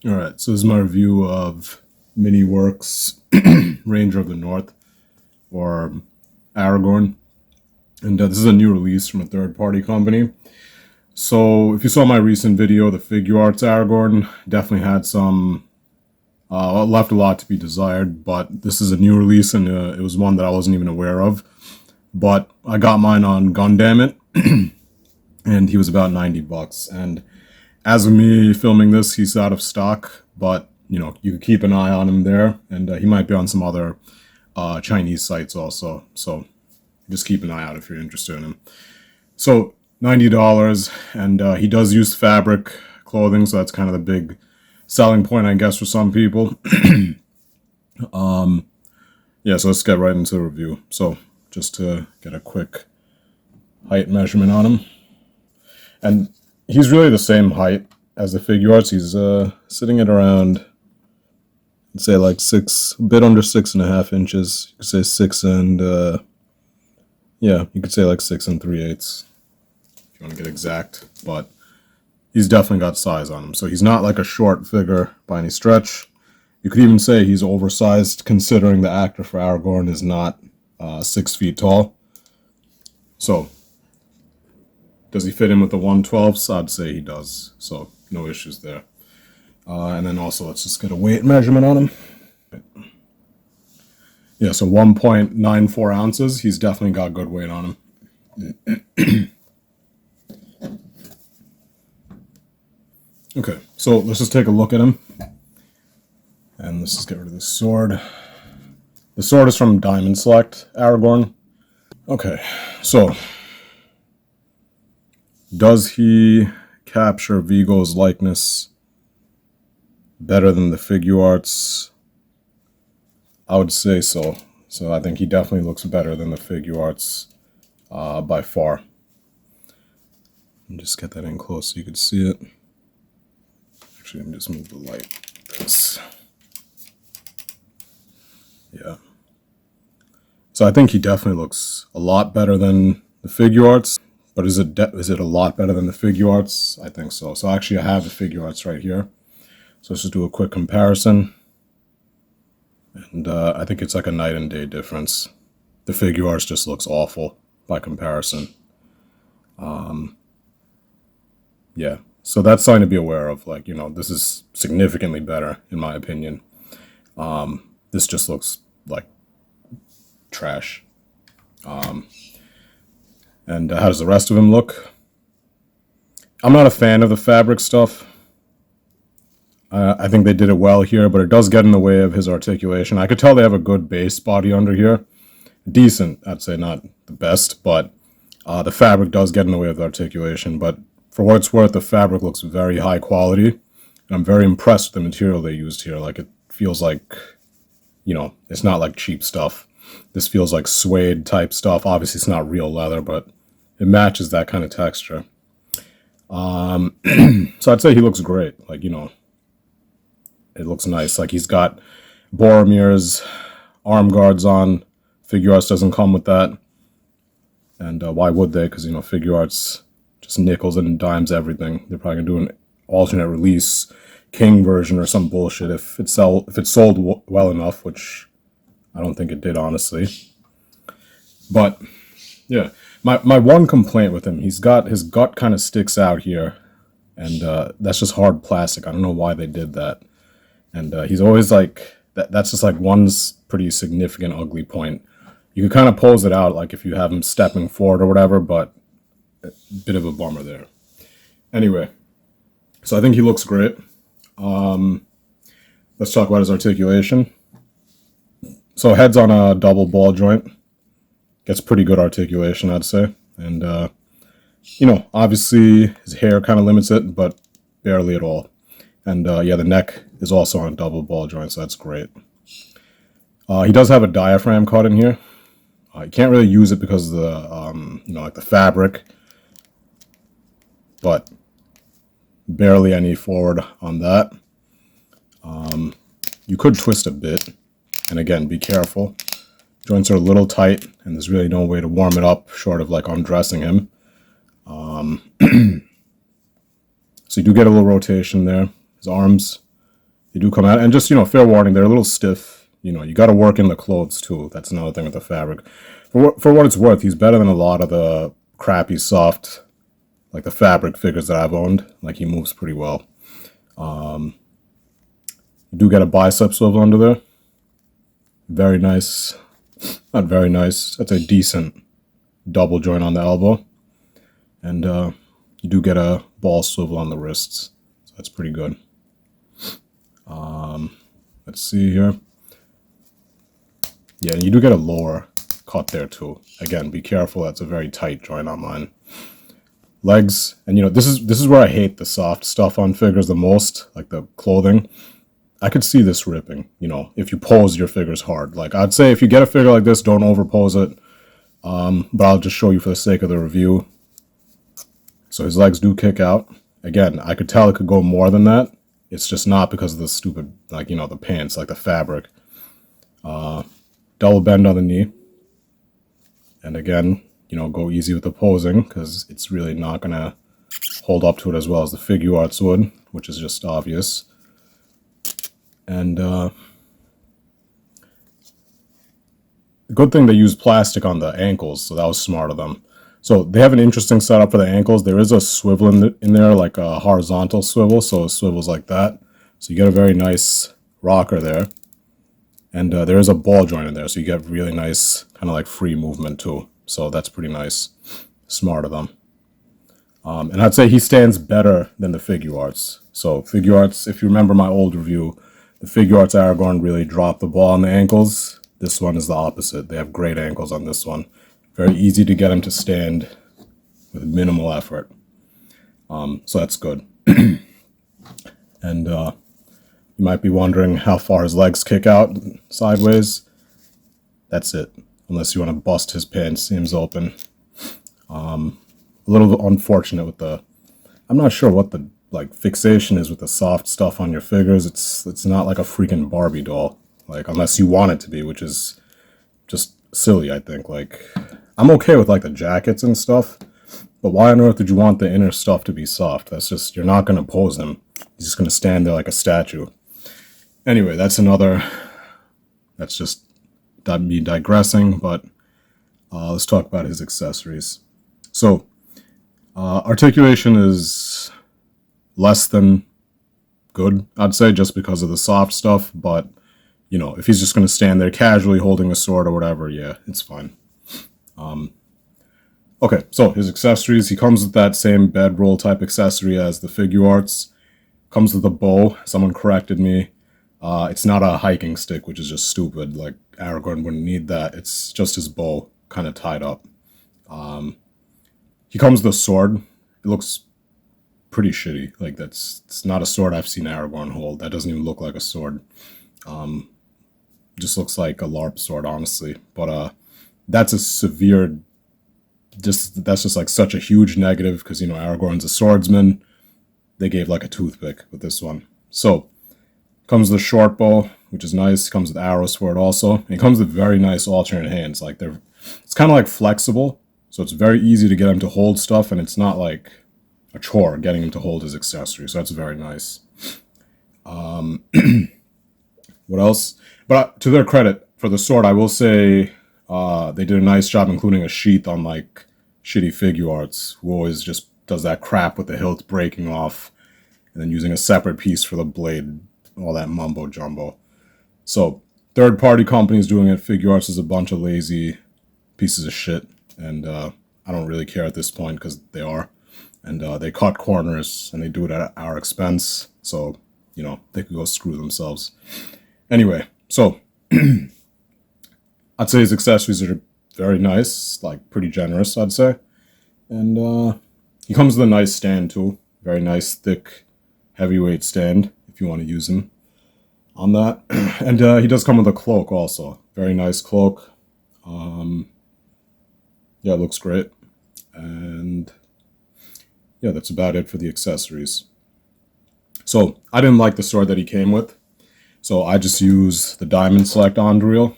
Alright, so this is my review of Miniwork's Ranger of the North, or Aragorn. And this is a new release from a third-party company. So if you saw my recent video, the Figuarts Aragorn, definitely had some, left a lot to be desired, but this is a new release and it was one that I wasn't even aware of. But I got mine on Gundam It, and he was about 90 bucks. And as of me filming this, he's out of stock, but you know, you can keep an eye on him there, and he might be on some other Chinese sites also. So just keep an eye out if you're interested in him. So $90, and he does use fabric clothing, so that's kind of the big selling point, I guess, for some people. Yeah, so let's get right into the review. So just to get a quick height measurement on him, and he's really the same height as the Figuarts. He's sitting at around, let's say, like a bit under 6.5 inches. You could say 6 and yeah, you could say like 6 3/8 if you want to get exact. But he's definitely got size on him. So he's not like a short figure by any stretch. You could even say he's oversized, considering the actor for Aragorn is not 6 feet tall. So does he fit in with the 112s? I'd say he does. So no issues there. And then also let's just get a weight measurement on him. Yeah, so 1.94 ounces. He's definitely got good weight on him. Okay, so let's just take a look at him. And let's just get rid of this sword. The sword is from Diamond Select Aragorn. Okay, so does he capture Vigo's likeness better than the Figuarts? I would say so. So I think he definitely looks better than the Figuarts by far. And just get that in close so you can see it. Actually, let me just move the light like this. Yeah. So I think he definitely looks a lot better than the Figuarts. But is it a lot better than the Figuarts? I think so. So actually I have the Figuarts right here. So let's just do a quick comparison. And I think it's like a night and day difference. The Figuarts just looks awful by comparison. Yeah. So that's something to be aware of. Like, you know, this is significantly better in my opinion. This just looks like trash. And how does the rest of him look? I'm not a fan of the fabric stuff. I think they did it well here, but it does get in the way of his articulation. I could tell they have a good base body under here. Decent, I'd say, not the best, but the fabric does get in the way of the articulation. But for what it's worth, the fabric looks very high quality. And I'm very impressed with the material they used here. Like, it feels like, you know, it's not like cheap stuff. This feels like suede type stuff. Obviously, it's not real leather, but it matches that kind of texture. So I'd say he looks great. Like, you know, it looks nice. Like, he's got Boromir's arm guards on. Figuarts doesn't come with that. And why would they? Because, you know, Figuarts just nickels and dimes everything. They're probably going to do an alternate release King version or some bullshit if it sold well enough, which I don't think it did, honestly. But yeah, my one complaint with him, his gut kind of sticks out here, and that's just hard plastic. I don't know why they did that. And he's always like that's just like one pretty significant ugly point. You can kind of pose it out like if you have him stepping forward or whatever, but a bit of a bummer there. Anyway, so I think he looks great. Let's talk about his articulation. So head's on a double ball joint. Gets pretty good articulation, I'd say. And, you know, obviously his hair kind of limits it, but barely at all. And, yeah, the neck is also on a double ball joint, so that's great. He does have a diaphragm cut in here. You can't really use it because of the, you know, like the fabric. But barely any forward on that. You could twist a bit. And again, be careful. Joints are a little tight, and there's really no way to warm it up short of like undressing him. So you do get a little rotation there. His arms They do come out, and just, fair warning, they're a little stiff. You got to work in the clothes too. That's another thing with the fabric. For what it's worth, he's better than a lot of the crappy soft, like the fabric figures that I've owned. Like, he moves pretty well. You do get a bicep swivel under there. Very nice. Not very nice. That's a decent double joint on the elbow. And you do get a ball swivel on the wrists. So that's pretty good. Let's see here. Yeah, you do get a lower cut there too. Again, be careful. That's a very tight joint on mine. Legs, and this is where I hate the soft stuff on figures the most, like the clothing. I could see this ripping, if you pose your figures hard. Like, I'd say if you get a figure like this, don't overpose it. But I'll just show you for the sake of the review. So his legs do kick out. Again, I could tell it could go more than that. It's just not because of the stupid, like, the pants, like the fabric. Double bend on the knee. And again, go easy with the posing, because it's really not going to hold up to it as well as the Figuarts would, which is just obvious. And good thing they used plastic on the ankles, so that was smart of them. So they have an interesting setup for the ankles. There is a swivel in there, like a horizontal swivel, so it swivels like that. So you get a very nice rocker there. And there is a ball joint in there, so you get really nice kind of like free movement too. So that's pretty nice. Smart of them. And I'd say he stands better than the Figuarts. So Figuarts, if you remember my old review, the Figuarts Aragorn really dropped the ball on the ankles. This one is the opposite. They have great ankles on this one. Very easy to get him to stand with minimal effort. So that's good. And you might be wondering how far his legs kick out sideways. That's it. Unless you want to bust his pants seams open. A little unfortunate with the... I'm not sure what the fixation is with the soft stuff on your figures. It's not like a freaking Barbie doll. Like, unless you want it to be, which is just silly, I think. Like, I'm okay with the jackets and stuff, but why on earth did you want the inner stuff to be soft? That's just, you're not going to pose him. He's just going to stand there like a statue. Anyway, that's just me digressing, but let's talk about his accessories. So, articulation is less than good, I'd say, just because of the soft stuff, but if he's just going to stand there casually holding a sword or whatever, yeah, it's fine. Okay, so his accessories, he comes with that same bedroll type accessory as the Figuarts. Comes with a bow. Someone corrected me. It's not a hiking stick, which is just stupid. Like, Aragorn wouldn't need that. It's just his bow kind of tied up. He comes with a sword. It looks pretty shitty. Like, it's not a sword I've seen Aragorn hold. That doesn't even look like a sword. Just looks like a LARP sword, honestly. But that's a severe... that's just like such a huge negative, because, Aragorn's a swordsman. They gave like a toothpick with this one. So, comes with a short bow, which is nice. Comes with arrows for it also. And it comes with very nice alternate hands. Like, it's kind of like flexible, so it's very easy to get him to hold stuff, and it's not like a chore getting him to hold his accessory. So that's very nice. What else? But to their credit, for the sword, I will say they did a nice job including a sheath on like shitty Figuarts, who always just does that crap with the hilt breaking off and then using a separate piece for the blade, all that mumbo jumbo. So third-party companies doing it. Figuarts is a bunch of lazy pieces of shit, and I don't really care at this point, because they are. And they cut corners, and they do it at our expense, so, they could go screw themselves. Anyway, so, I'd say his accessories are very nice, like, pretty generous, I'd say. And he comes with a nice stand, too. Very nice, thick, heavyweight stand, if you want to use him on that. And he does come with a cloak, also. Very nice cloak. Yeah, it looks great. And yeah, that's about it for the accessories. So, I didn't like the sword that he came with, so I just use the Diamond Select Ondreel.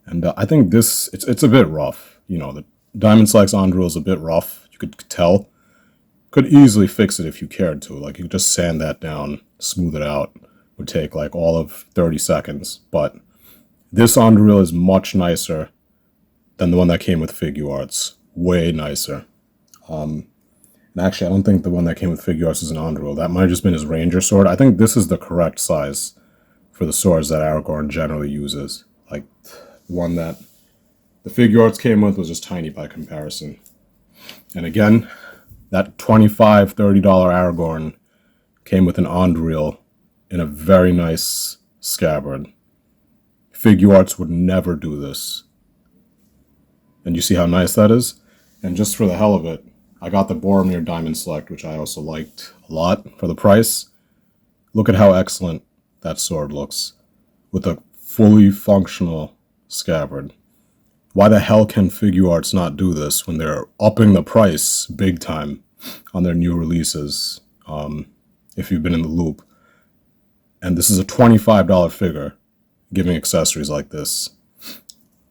And I think it's a bit rough. The Diamond Select's Ondreel is a bit rough, you could tell. Could easily fix it if you cared to. Like, you could just sand that down, smooth it out. Would take like all of 30 seconds. But this Anduril is much nicer than the one that came with Figuarts. Way nicer. And actually, I don't think the one that came with Figuarts is an Anduril. That might have just been his Ranger sword. I think this is the correct size for the swords that Aragorn generally uses. Like, the one that the Figuarts came with was just tiny by comparison. And again, that $25, $30 Aragorn came with an Anduril in a very nice scabbard. Figuarts would never do this. And you see how nice that is? And just for the hell of it, I got the Boromir Diamond Select, which I also liked a lot for the price. Look at how excellent that sword looks with a fully functional scabbard. Why the hell can Figuarts not do this when they're upping the price big time on their new releases, if you've been in the loop? And this is a $25 figure giving accessories like this.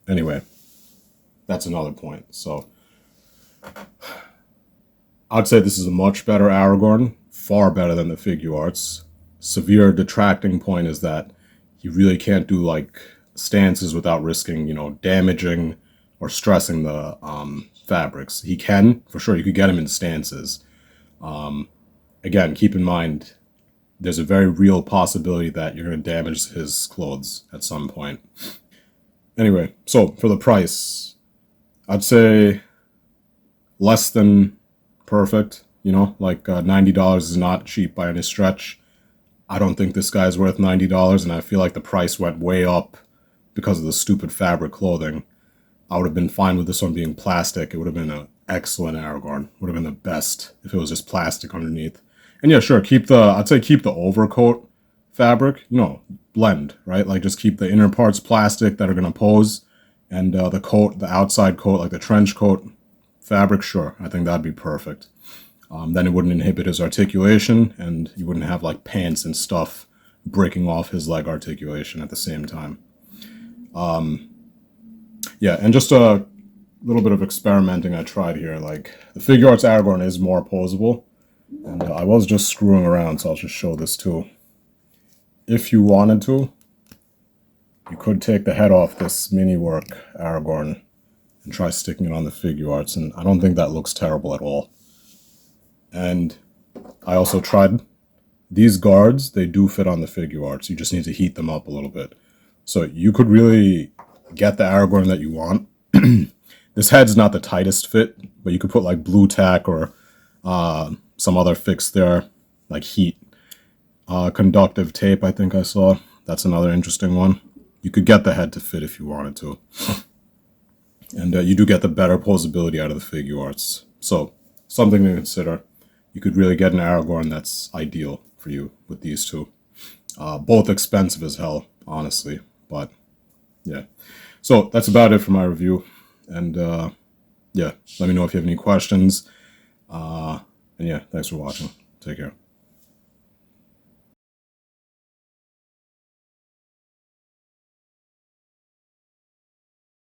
Anyway, that's another point. So I'd say this is a much better Aragorn, far better than the Figuarts. Severe detracting point is that you really can't do like stances without risking, damaging or stressing the fabrics. He can, for sure, you could get him in stances. Again, keep in mind, there's a very real possibility that you're going to damage his clothes at some point. Anyway, so for the price, I'd say less than perfect. Like $90 is not cheap by any stretch. I don't think this guy's worth $90, and I feel like the price went way up because of the stupid fabric clothing. I would have been fine with this one being plastic. It would have been an excellent Aragorn. Would have been the best if it was just plastic underneath. And yeah, sure, I'd say keep the overcoat fabric, blend, right? Like, just keep the inner parts plastic that are going to pose, and the coat, the outside coat, like the trench coat fabric, sure, I think that'd be perfect. Then it wouldn't inhibit his articulation, and you wouldn't have like pants and stuff breaking off his leg articulation at the same time. Yeah, and just a little bit of experimenting I tried here. Like, the Figuarts Aragorn is more posable, and I was just screwing around, so I'll just show this too. If you wanted to, you could take the head off this Miniwork Aragorn and try sticking it on the Figuarts, and I don't think that looks terrible at all. And I also tried these guards. They do fit on the Figuarts. You just need to heat them up a little bit. So you could really get the Aragorn that you want. This head's not the tightest fit, but you could put like blue tack or some other fix there, like heat. Conductive tape, I think I saw. That's another interesting one. You could get the head to fit if you wanted to. And you do get the better posability out of the Figuarts. So, something to consider. You could really get an Aragorn that's ideal for you with these two. Both expensive as hell, honestly. But, yeah. So, that's about it for my review. And, yeah, let me know if you have any questions. And yeah, thanks for watching. Take care.